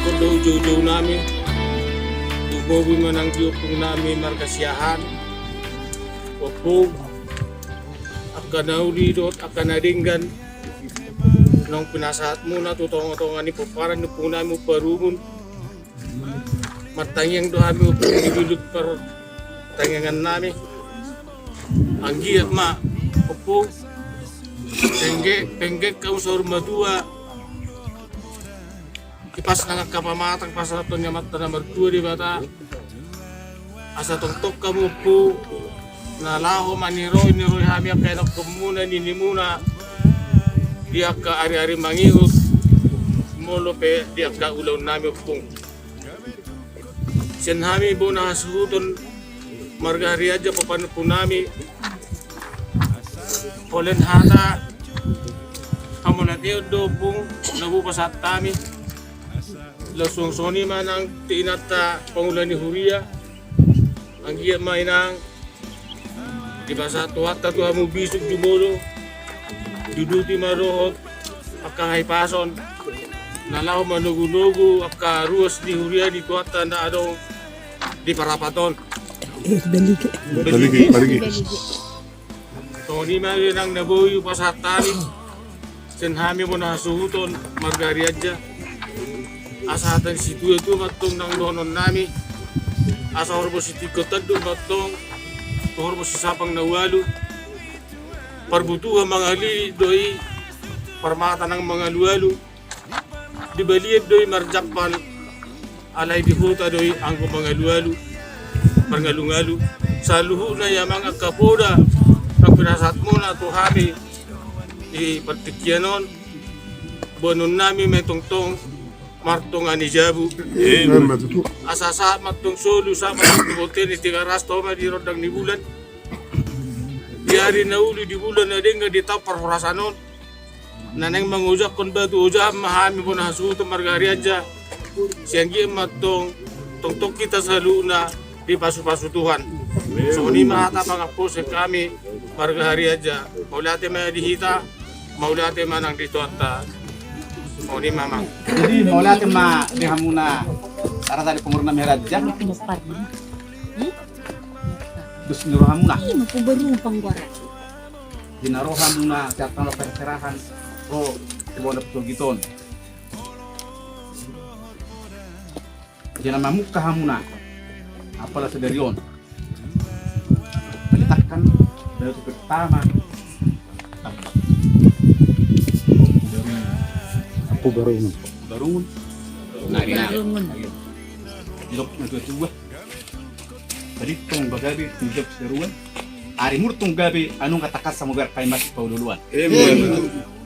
kondo jauh-jauh namin. Tumobi man ang diupong namin markasyahan. Wapog. Akanauridot, akanadinggan. Nang pinasahat mo na tutong-tungan ni paparan na po namin parumun. Matangyang dohami mo po nilulog para tangyangan namin. Ang giyak ma, wapog. Penggek kau sa madua. Ipas na kapamatang pasaraton niya mata na magtua di bata. Asa tongtok kamu po. Nalaho maniroy hami kaya nakumuna ninimuna. Dia ka ari-ari mangihot. Molo pe dia ka ulaw nami pong. Sen hami bo na hasuton margari aja papan po nami. Polen hata amo na tiyo do pong nagupasat tami. Lasong soni man ang tinata pangulan ni Huria. Ang giya mainang di ba sa tuwata to mo bisog jumolo. Duduti marohot akahay pason. Nalaw manugunugu aka ruas ni Huria di tuwata na adong di parapaton. Baligi. Toni man rin ang nabuyo pa sa tali. Senhami mo na suhuton margari aja. Asatan si tuyo tu matong nang donon nami. Asa horbo si tikotan tu matong. Horbo si sapang nawalu. Parbutuhan mga li doi. Parmata ng mga luwalu. Di baliad doi marjakpal. Alay di huta doi ang mga luwalu. Marngalungalu. Sa luhu na yamang kapoda. Ang pinasat mo na tuhami. Ipatikyanon. Bonon nami may tungtong. Martong anijabu. Asasa matong solo sa matong hotel ni Tigaras toma di rodang ni bulan. Di hari na uli di bulan na din nga di tao parhorasanon. Naneng mangujak kon batu ujah mahami po na hasuto margari aja. Siyanggi matong tungtok kita sa luna di pasu-pasutuhan. So ni mahata mga po sa kami margari aja. Maulate may dihita, maulate manang dito at oh ni mamang. Jadi maula tema dia muna sarata di pengurna meraja. Terus nuruhamuna. Iya, mau baru panggora. Dinarohamuna catatan perserahan. Oh, kebuana betul giton. Jangan mamuk kahamuna. Apalah sedarion. Meletakkan dari pertama. Barungun. Barungun. Ilok na tuwa. Balik tong bagabi tujab seruan. Ari murtung gabi anong katakas sa mogar kay mas paululuan.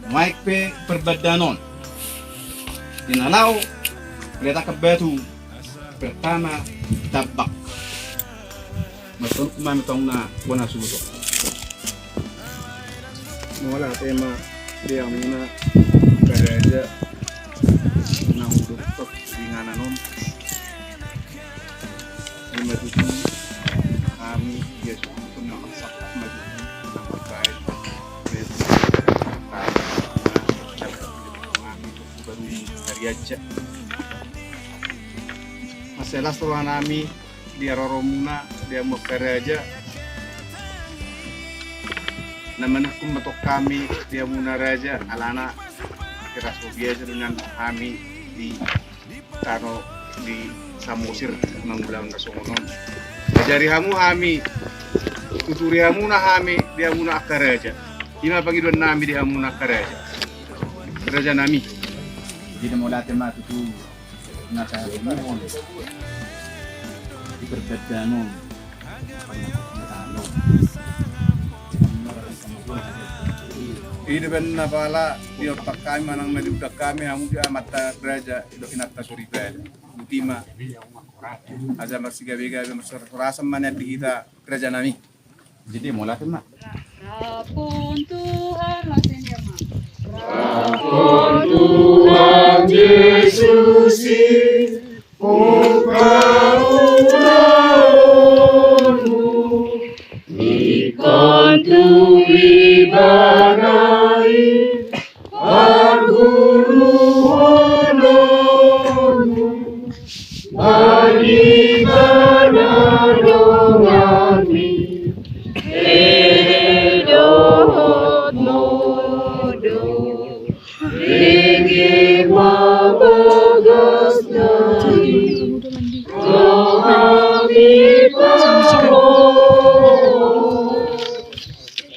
Mike pe perbadanon. Dinalaw kereta kebatu pertama tabak. Matun kumami tong na wana suso. Wala tema dia muna garaja na udok dengan anon. Majuti kami dia untuk mengasak majuti terkait kami baru dari aja. Masalah setelah nami dia roromuna dia mau aja. Namanya kum matok kami dia muna raja alana keras biasa dengan kami di taro di Samosir manggulang kasungonon. Dari hamu hami tuturi hamu na hami dia muna akaraja. Ima pangidon nami dia muna akaraja. Raja nami. Jadi maula tema tutu nasa mohon. Di perbadanon. Ini benar pala di otak kami manang medudak kami hamu dia mata raja itu kinata suri raja. Butima aja masih gawe-gawe masuk rasa mana di kita kerja nami. Jadi maula tema. Rapun Tuhan masih dia mah. Rapun Tuhan Yesus ikon tu ibadai, Guru honon Ege mabagas dari rohani pahon.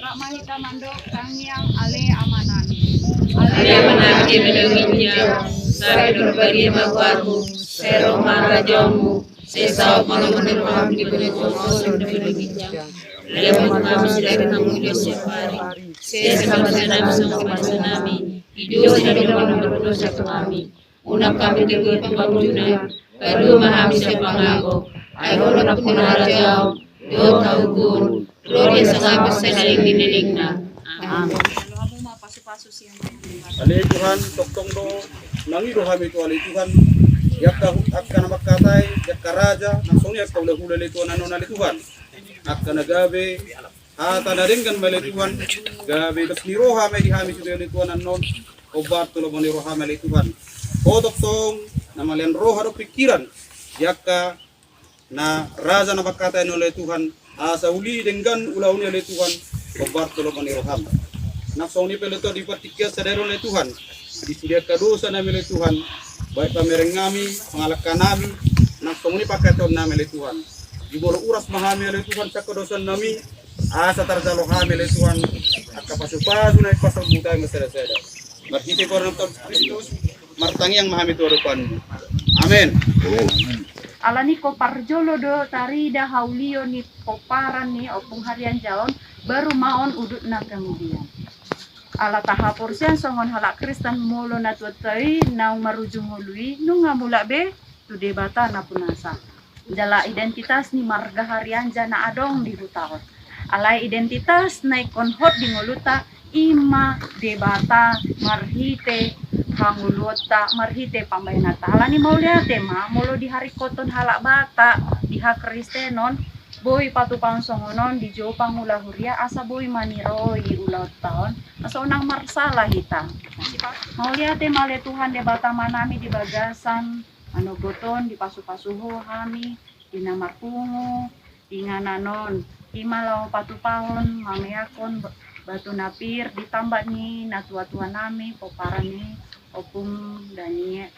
Ramahita mandok kang yang ale amanami. Ale amanami mendenginnya, sabi berbagi magwarmu, serong marajamu, sesau malu-malu paham di benekoso dan mendenginnya. Dia kami sedari namulia sefari, sesama senami sama senami, hidup sedari nomor dosa kami. Unang kami teguh pembangunan, baru memahami sepangago, ayoro na punarajao, do taugun, gloria sa kami sedari dinilingna. Amin. Lalu mo pasu-pasu siya. Ali Tuhan toktong do nangi do kami tu ali Tuhan yakka akka na makatay yakka raja nangsong yakka hula le Tuhan ano nali Tuhan akka na gabe ata na rin kan mali Tuhan gabe das ni roha may dihami tu le Tuhan anon obat tu lo ni roha mali Tuhan o toktong na malian roha do pikiran yakka na raja na makatay no le Tuhan asa uli dengan ulau ni le Tuhan obat tu lo ni roha naksong ni peloto di partikia sadero le Tuhan disediakan dosa nami le Tuhan baik pamereng kami mengalahkan nami naksong ni pakai ton nami le Tuhan diboro uras mahami le Tuhan cakap dosa nami asa tarzalo kami le Tuhan akka pasu-pasu naik pasal buta yang meseda-seda marhite korang Tuhan Kristus martangi yang mahami tu depan amin Alani ko parjolo do tarida haulio ni koparan ni opung harian jaon baru maon udut na kemudian. Ala tahapor siyan songon halak Kristen molo na tuatay nang marujung hului nung ngamula be tu debata na punasa. Jala identitas ni marga harian jana adong di hutaon. Alay identitas na ikonhot di ngoluta ima debata marhite hanguluta marhite pambayanata. Alani mau lihat tema molo di hari koton halak bata di hak Kristenon boy patupang songonon di jo pangula huria asa boy maniroi ulau taon asa unang marsala hita mau lihat male Tuhan de bata manami di bagasan ano goton di pasu-pasuho kami di namarpungo di ngananon imalau patupahon mameakon batu napir ditambah ni natua-tua nami poparan ni opung Daniel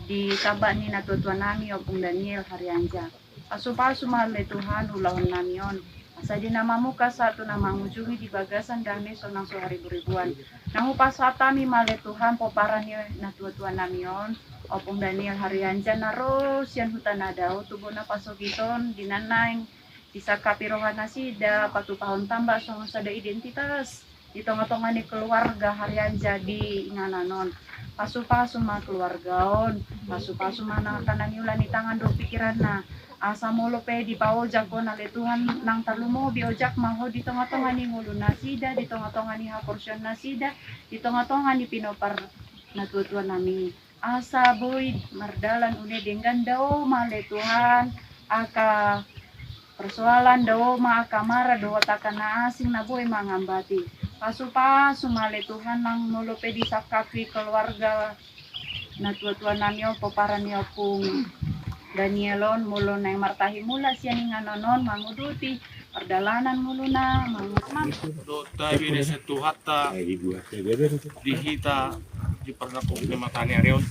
ditambah ni natua-tua nami opung Daniel Harianja pasu-pasu male Tuhan ulahon namion asa di namamu satu nama ngujungi di bagasan dami sonang so ribu-ribuan nahu pasatami male Tuhan poparan ni natua-tua namion opung Daniel Harianja naros yan hutan adao tubo na pasogiton dinanaing bisa kapirohan nasida patupahon tambah songo sada identitas di tengah-tengah ni keluarga harian jadi ingananon pasu-pasu ma keluargaon pasu-pasu mana kanan yulan di tangan do pikiran na asa molo pe di paojak ko na le Tuhan nang talumo biojak maho di tengah-tengah ni ngulu nasida di tengah-tengah ni haporsyon nasida di tengah-tengah ni pinopar natutuan nami asa boy mardalan une dengan dao male Tuhan aka persoalan dao ma akamara do takana asing na boy mangambati pasu-pasu male Tuhan nang molo pe di sakapi keluarga natutuan nami o poparan ni opung Danielon mulo na martahi mula siya ni nganonon manguduti perdalanan mulu na mangutman do tabi ni setuhata dihita di pernakong ni matani arion.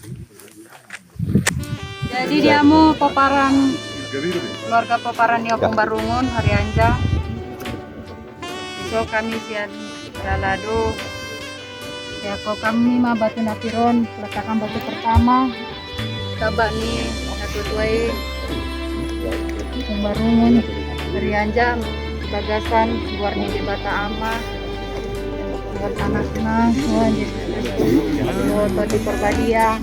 jadi diamu poparan keluarga poparan ni opung Barungon Harianja so kami sian ralado ya ko kami ma batu napiron letakkan batu pertama tabak ni natutuai Barungon Harianja bagasan luarnya di bata ama luar tanahna foto di perbadia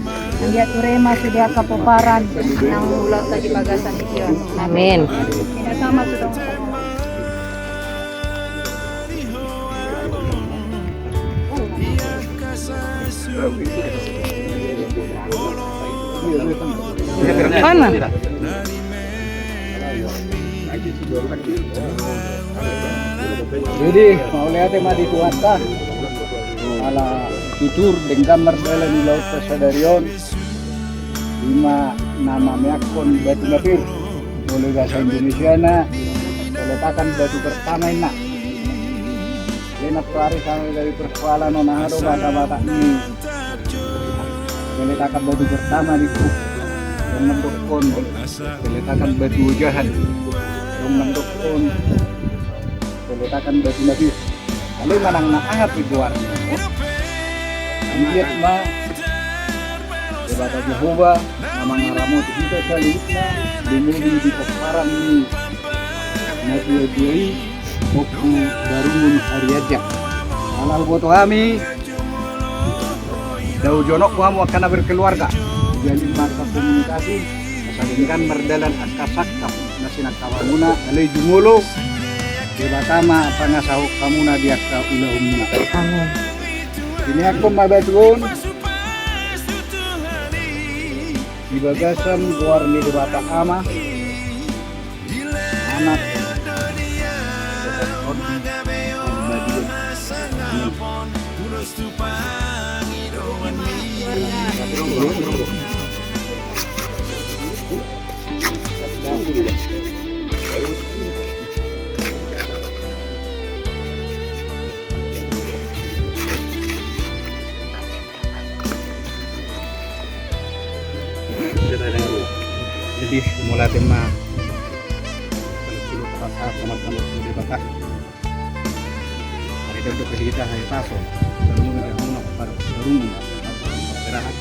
dia turema sudah kapoparan nang ulau tadi bagasan itu amin tidak sama sudah mana? Jadi mau lihat tema di tuata ala tutur dengan mardalan di laut Pasadarion lima nama meakon batu napir oleh bahasa Indonesia na letakkan batu pertama nak lenat hari sampai dari persoalan nonahado bata-bata ini meletakkan batu pertama di Puk yang mendukun, meletakkan batu jahan yang mendukun, meletakkan batu nabi. Lalu manang naangat di luarnya. Anjir mah Debata Jehovah nama ngaramu kita selanjutnya dimulai di Koparan ini Nasihatui Oku Darun Hariajak Anak foto kami Dau jonok kamu akan berkeluarga jadi masa komunikasi salingan merdalan akasakap nasinak kawamuna alai jumulo debatama pangasahuk kamuna diakka ulahumna amin ini aku mabatun di bagasan luar di debata ama anak jadi mulai tema kalau rasa teman-teman sudah batak hari itu kita hari paso lalu kita mau pada sarung istirahat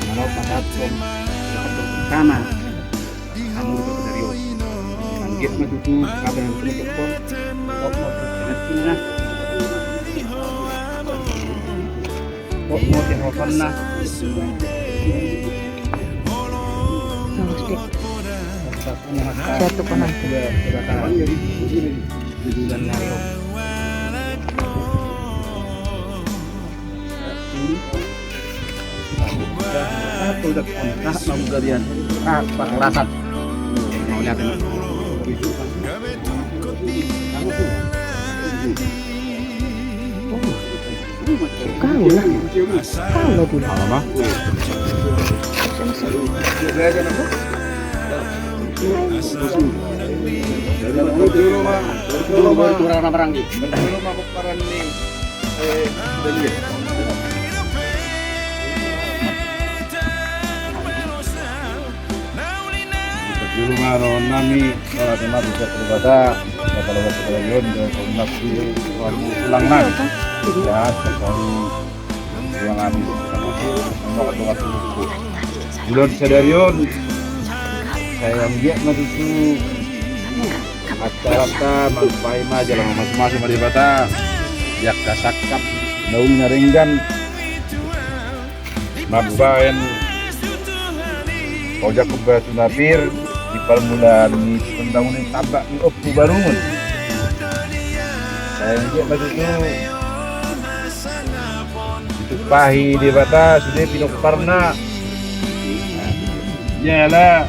kalau pada pertama kamu dari lanjut menuju kabar yang penutup pun kok mau telepon Satu konan. Satu udah kontak mau kalian pengrasan mau lihat Kau lah dulu. apa? Dulu ngaron nami tema bisa berbeda kalau berkelayon dan kombinasi ulang nan ya sekali ruangan sama waktu bulan sadarion saya yang dia itu acara mampai mah jalan masing-masing dari bata yak kasakap daun naringgan mabayan ojak batu napir di permulaan di pendaun tabak di optu barungun saya yang dia itu pahi di bata sudah pinok parna ya lah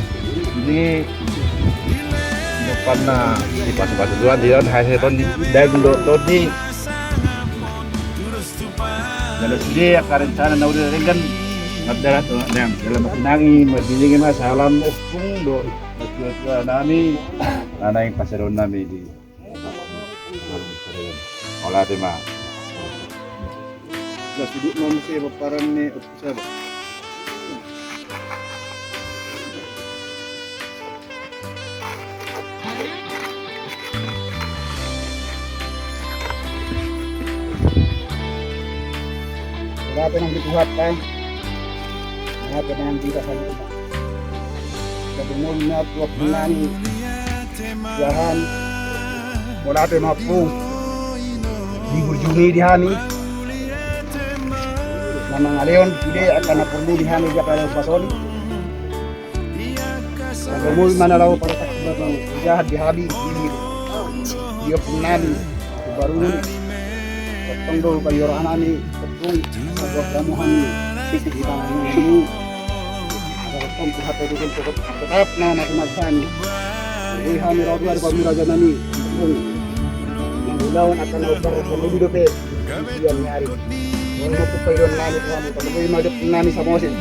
ini pinok parna di pasu-pasu dua di dalam hasil ton dan todi dalam dia akan rencana naudil ringgan adalah tuh dalam menangi mendingin mas salam opung do tua nami nana yang pasaron nami di olah tema Las duduk mau mesti paparan nih observe. Wala nang dituhat ka. Wala nang kita sa lupa. Kadungol na tuwak nani. Yahan. Wala na po. Di burjuni dihani. Namang Leon sudah akan perlu dihani kepada pason. Agak mana lau pada takut jahat dihali dia penani baru potong dulu kayu orang ani potong agak kamuhan di tangan ini agak potong ke hati itu tetap nama kemasan ini kami rawat dari kami raja nani lawan akan lebih hidup yang nyari mau pupairon nani kamu kalau mau hidup nani sama osin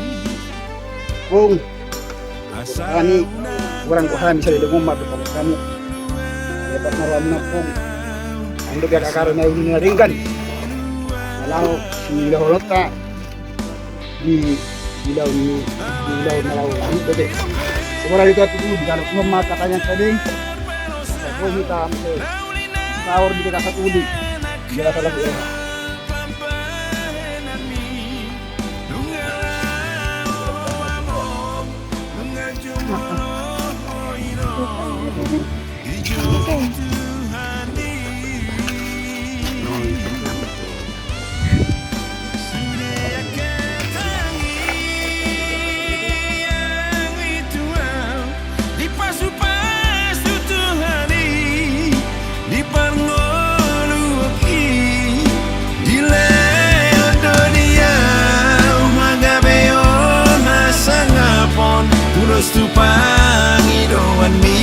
Bung ani orang kuhan bisa didengar kepada kamu dapat malam napung ando gak karena ini ringkan kalau sila holota di Ilau Malau Bete. Sebenarnya itu tuh kalau cuma katanya tadi saya kita sahur di dekat satu di dia salah ya. Terus tupangi doan mi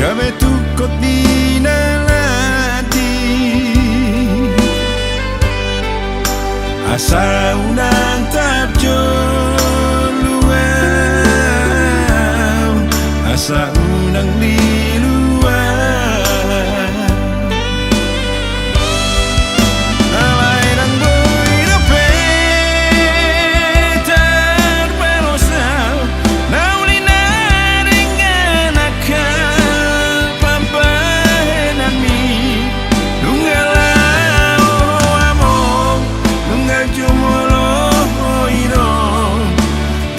gabe tukot di nalati asa unang tapjo luang asa unang diluang alay ng boy na petar pelosaw nauli na ringan akal pampahenami lungalau among lungajumolo iro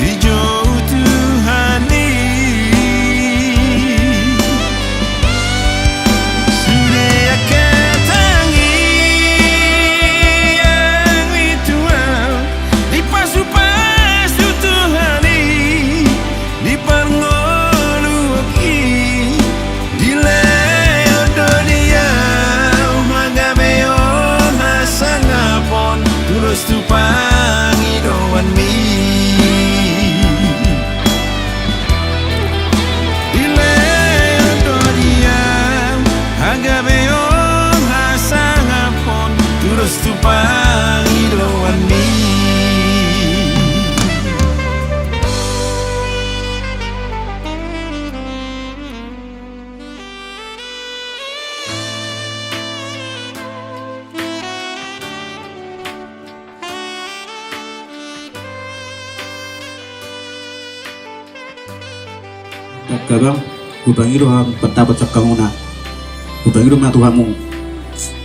di jauh Tuhan sudah ketangi yang ritual di pasu-pasu Tuhan di parngoluki di leodo dia magabeon hasangapon tulus tupangi doan mi di leodo dia agabeon hasangapon tulus tupangi doan mi. Kabang ubangiru ham pendapat sakamuna ubangiru ma tuhamu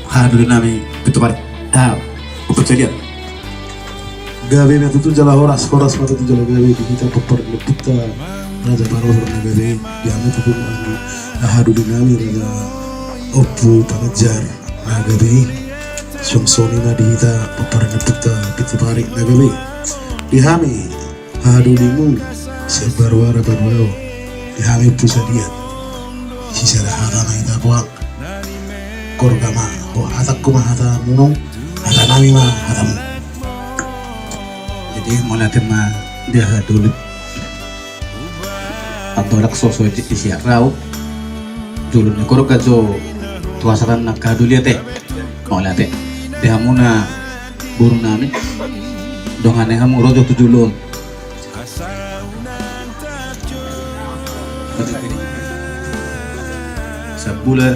hadir nami ketupat percaya gawe na tutu jala horas mata tu jala gawe kita popor kita raja baru na gawe diamu tutu anu hadir nami raja opu panajar na gawe sumsoni na kita popor kita barik na gawe dihami hadulimu sebarwara barwaro dihami pusadian sisara hata na ita buang korgama o hatakku ma hata munong hata nami ma hatamu. Jadi mulatin ma dia dulu antolak sosok isi rau dulu ni korok kajo tuasaran nak kadulia teh mulate dia muna burung nami dongane hamu rojo tujulun sebulan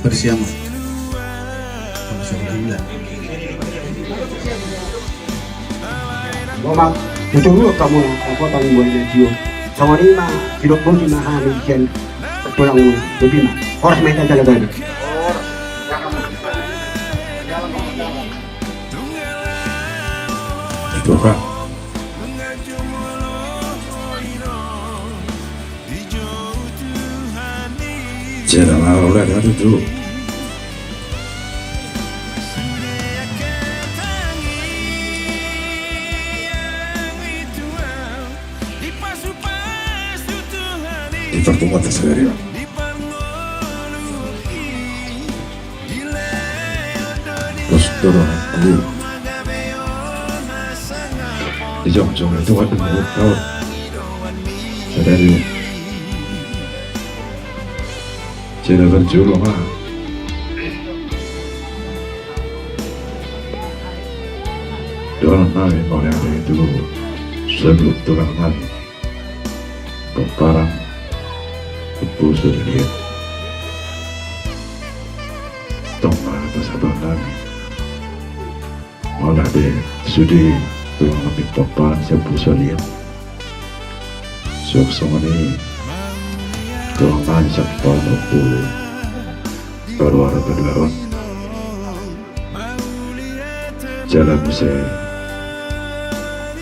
bersama sebulan Mama, itu dulu kamu angkot tanggung buahnya Jio. Sama ini mah hidup pun di mahal ikan. Kurang lebih mah. Horas main jaga tadi. Itu Pak. Jangan malu lah itu. Di pertemuan tersebut. Terus dorong dulu. Di jong-jong itu ada mulut tahu. Sadari. Cara berjuang lah. Dorong naik oleh ada itu sebelum turang naik. Keparang Ibu sudah lihat Tongkar atas abang kami malah dia sudah tulang lebih papan saya bisa lihat sok-sok ini tulang nani sampai mampu baru ada kedalawan jalan saya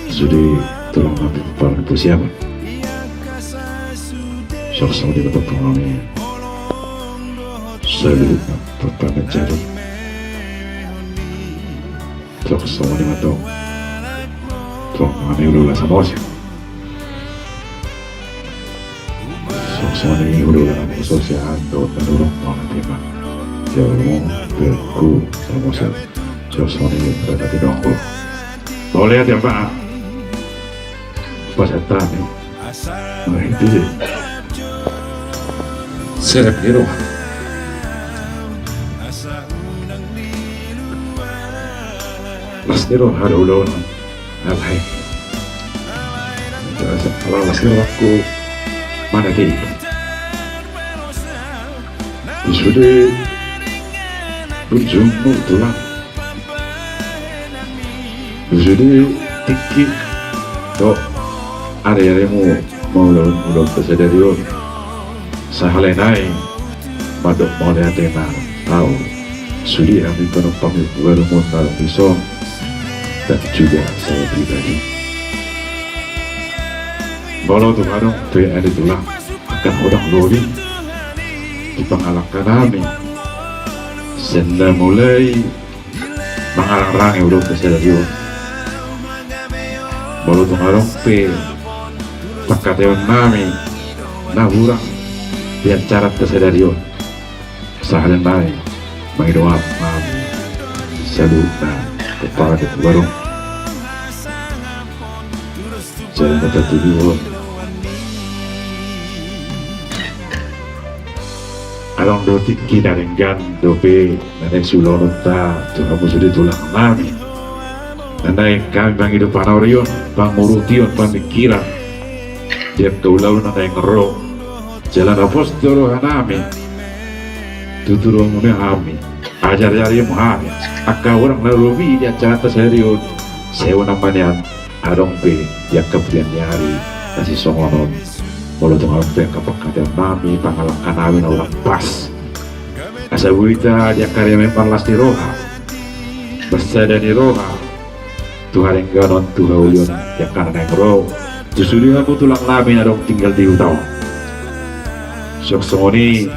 sudah tulang lebih papan itu siapa sok-sok di kota pengalaman saya lihat berbagai jalan sok-sok di kota pengalaman udah sama sih sok-sok ini udah asosiasi untuk mendorong pengalaman jauh berku sama sih sok-sok ini berada di nongko boleh ya Pak peserta nih nah itu serap hero Lasniro ada ulun alai kalau Lasniro aku mana dia sudah berjumpa tulang sudah tinggi tok area-areamu mau lawan kesadarian sahalenai madok mole atena tahu sudi kami penumpang baru modal pisau dan juga saya pribadi walau tuh kadang ada tulang akan orang lori di pengalahkan kami senda mulai mengarang-arang yang udah kesadarian walau tuh kadang pakatan kami nahurang di acara kesadarian sahaja naik mengidoa kami saluta kepala ke warung jalan kata tujuan along do tiki darenggan dope nanai sulonota tuh kamu sudah tulang kami nanai kami mengidoa panorion pangurution pemikiran tiap kaulau nanai ngerok jalan apostol hanami tuturong muna kami ajar-ajar yang kami akka orang nalubi di acara serius sewa namanya adong pe yang kemudian nyari nasi songonon walau tengah pe kapakatan kami pangalangkan kami orang pas asa buita dia karya memang las di roha bersada di roha Tuhan yang ganon Tuhan ulion yang karena yang roh justru aku tulang kami adong tinggal di utau sok songoni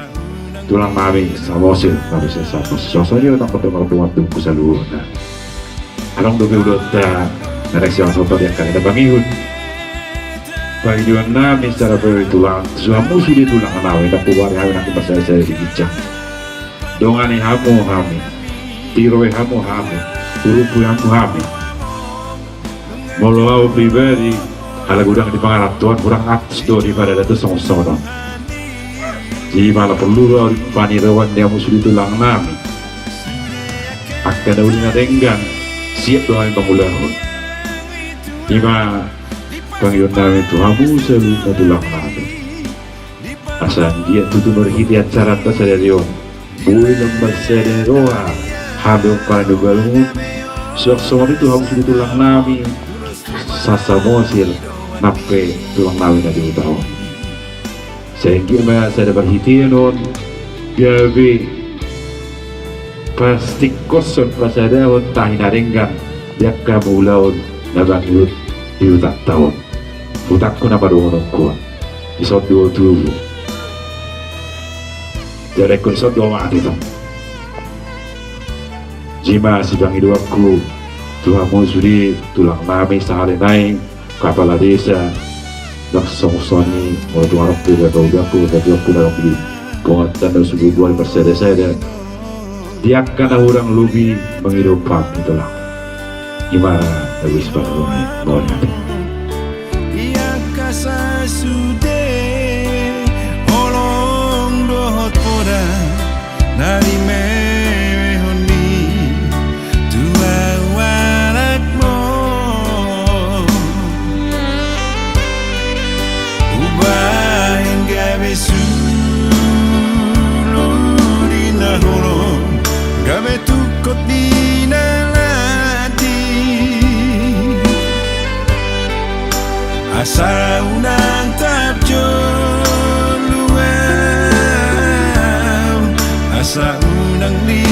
tulang kami samosil harus sesama sosoknya tak berdengar tuan tunggu selalu nah arang dobe udah narek siang soto yang kan ada bangiun bagi juan nami secara beri tulang suamu sudah tulang nawe tak kuwari hawi nanti pas saya dikicang dongani hamu kami tiroi hamu kami urupu hamu kami mau pribadi kalau gudang di pengarap tuan kurang atas do di pada datu song-song jadi malah perlu panirawan yang musuh tulang nami akan ada ulinya tenggang siap doa yang pengulangan lima panggilan nami itu hamu selalu tulang nami asal dia tutup berhiti acara tersedion boleh lembar sederoa hamil pada balung sok-sok itu hamu sudah tulang nami sasa mosil nape tulang nami dari utara sehingga saya dapat hitianon gabi pasti kosong pasada tahin naringgan yak kamulaon na bangut iutak tahun utak ko na paruhon ko isot dua tubuh jadi ko isot dua mati to jima si bang aku Tuhan mo suri tulang nami sa halinay kapala desa naksong-songi mo tumarok tuwa ko tapi aku dalam di kongatan dan subuh berseda-seda dia kana orang lubi menghidupan itulah gimana habis bangun mohon Ia kasa sude olong dohot poda dari mehoni tua warakmo ubahin gabe sulurina holo gabe tukot di nalati asa unang tapjo luam asa unang di